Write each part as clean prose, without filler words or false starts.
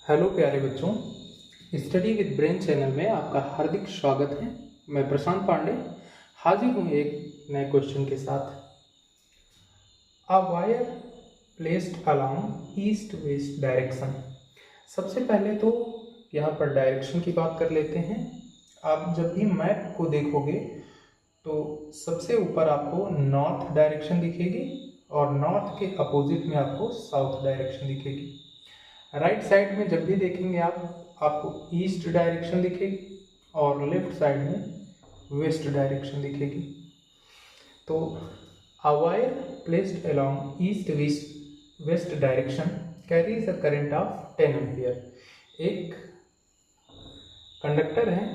Hello प्यारे बच्चों, study with brain channel में आपका हार्दिक स्वागत है। मैं प्रशांत पांडे हाजिर हूँ एक नए क्वेश्चन के साथ। A wire placed along east west direction. सबसे पहले तो यहाँ पर डायरेक्शन की बात कर लेते हैं। आप जब भी मैप को देखोगे तो सबसे ऊपर आपको नॉर्थ डायरेक्शन दिखेगी और नॉर्थ के अपोजिट में आपको साउथ डायरेक्शन दिखेगी। राइट साइड में जब भी देखेंगे आपको ईस्ट डायरेक्शन दिखेगी और लेफ्ट साइड में वेस्ट डायरेक्शन दिखेगी। तो a wire placed along east west direction carries a current of 10 ampere. एक कंडक्टर है,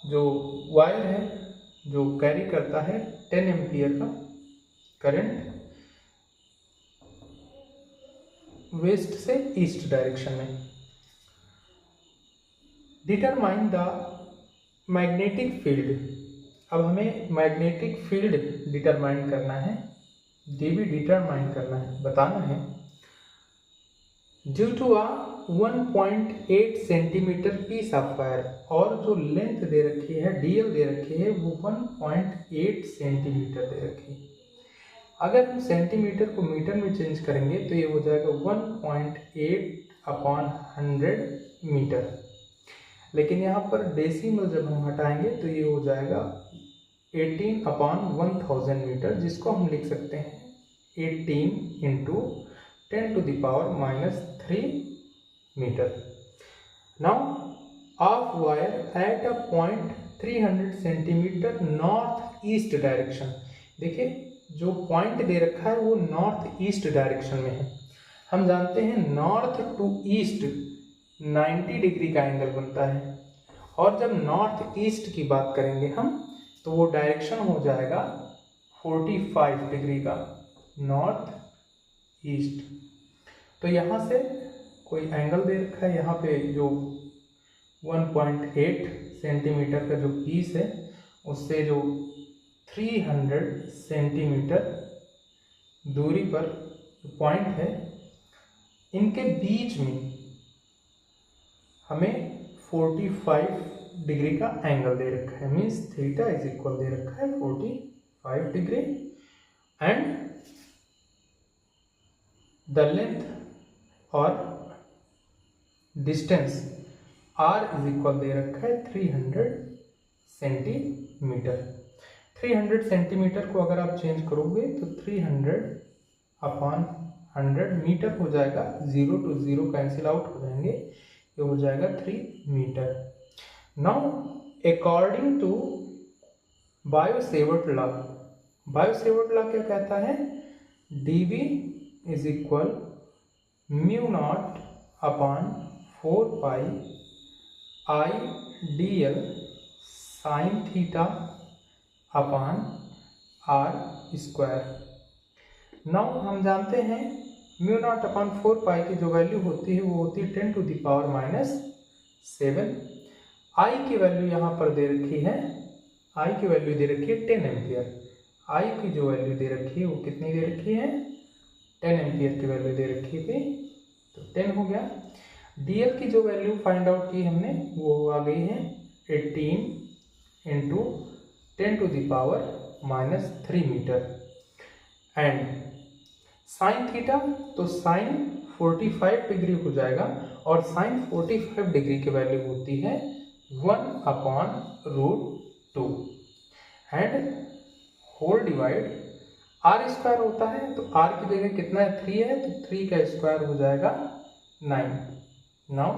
जो वायर है, जो कैरी करता है 10 एम्पियर का करंट वेस्ट से ईस्ट डायरेक्शन में। Determine the magnetic field. अब हमें मैग्नेटिक फील्ड डिटरमाइन करना है, डीबी डिटरमाइन करना है, बताना है। Due to a 1.8 centimetre piece of wire, और जो लेंथ दे रखी है डीएल दे रखी है वो 1.8 सेंटीमीटर दे रखी है। अगर हम सेंटीमीटर को मीटर में चेंज करेंगे तो ये हो जाएगा 1.8/100 मीटर। लेकिन यहाँ पर डेसिमल जब हम हटाएंगे तो ये हो जाएगा 18/1000 मीटर, जिसको हम लिख सकते हैं 18 × 10⁻³ मीटर। Now of wire at a point 300 centimetre north east direction. देखिए जो पॉइंट दे रखा है वो नॉर्थ ईस्ट डायरेक्शन में है। हम जानते हैं नॉर्थ टू ईस्ट 90 डिग्री का एंगल बनता है, और जब नॉर्थ ईस्ट की बात करेंगे हम तो वो डायरेक्शन हो जाएगा 45 डिग्री का, नॉर्थ ईस्ट। तो यहाँ से कोई एंगल दे रखा है, यहाँ पे जो 1.8 सेंटीमीटर का जो पीस है उससे जो 300 सेंटीमीटर दूरी पर पॉइंट है, इनके बीच में हमें 45 डिग्री का एंगल दे रखा है। मीन्स थीटा इज इक्वल दे रखा है 45 डिग्री, एंड द लेंथ और डिस्टेंस आर इज इक्वल दे रखा है 300 सेंटीमीटर। 300 सेंटीमीटर को अगर आप चेंज करोगे तो 300/100 मीटर हो जाएगा। 0 to 0 कैंसिल आउट हो जाएंगे, ये हो जाएगा 3 metre. Now according to Biot Savart law, Biot Savart law क्या कहता है? dB is equal μ0/4π I/dl sin theta r square. Now हम जानते हैं μ0/4π की जो वैल्यू होती है वो होती है 10⁻⁷। I की वैल्यू यहाँ पर दे रखी है, I की वैल्यू दे रखी है 10 एम्पियर। I की जो वैल्यू दे रखी है वो कितनी दे रखी है? 10 एम्पियर की वैल्यू दे रखी थी, तो 10 हो गया। DL की जो वैल्यू फाइंड आउट की हमने वो आ गई है 18 × 10⁻³ मीटर। एंड साइन थीटा, तो साइन 45 डिग्री हो जाएगा, और साइन 45 डिग्री की वैल्यू होती है 1/√2 and whole divide R square होता है। तो आर की जगह कितना है? 3 है, तो 3 का स्क्वायर हो जाएगा 9। नाउ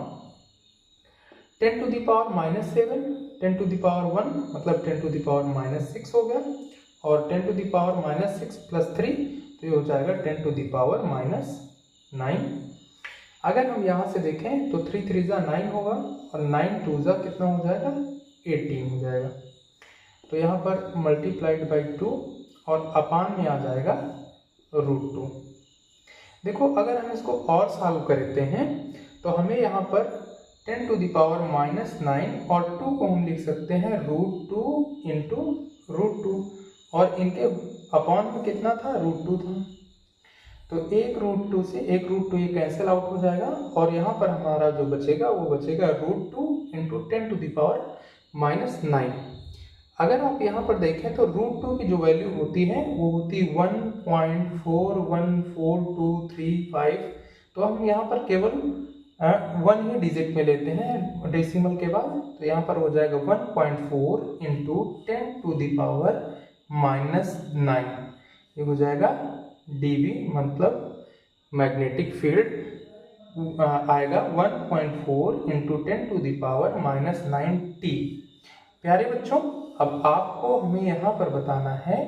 10⁻⁷, 10⁻1 मतलब 10⁻⁻6 हो गया, और 10⁻⁻6 + 3 तो ये हो जाएगा 10⁻⁹। अगर हम यहाँ से देखें तो 3 3 जा 9 होगा, और 9 2 जा कितना हो जाएगा? 18 हो जाएगा। तो यहाँ पर मल्टीप्लाइड बाई 2 और अपान में आ जाएगा √2। देखो अगर हम इसको और सॉल्व करते हैं तो हमें यहाँ पर 10⁻⁹ और 2 को हम लिख सकते हैं √2 × √2, और इनके अपॉन में कितना था? √2 था। तो तो 1√2 से 1√2 ये कैंसिल आउट हो जाएगा और यहाँ पर हमारा जो बचेगा वो बचेगा √2 इंटू 10⁻⁻⁹। अगर आप यहाँ पर देखें तो √2 की जो वैल्यू होती है वो होती 1.414235। तो हम यहाँ पर केवल 1 ही डिजिट में लेते हैं डेसिमल के बाद, तो यहाँ पर हो जाएगा 1.4 इंटू 10⁻⁻⁹। ये हो जाएगा dB, मतलब मैग्नेटिक फील्ड आएगा 1.4 इंटू 10⁻⁻⁹t। प्यारे बच्चों, अब आपको हमें यहाँ पर बताना है,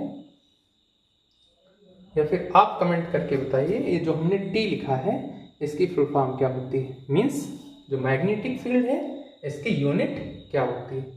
या फिर आप कमेंट करके बताइए ये जो हमने T लिखा है इसकी फुल फॉर्म क्या होती है, मीन्स जो मैग्नेटिक फील्ड है इसकी यूनिट क्या होती है।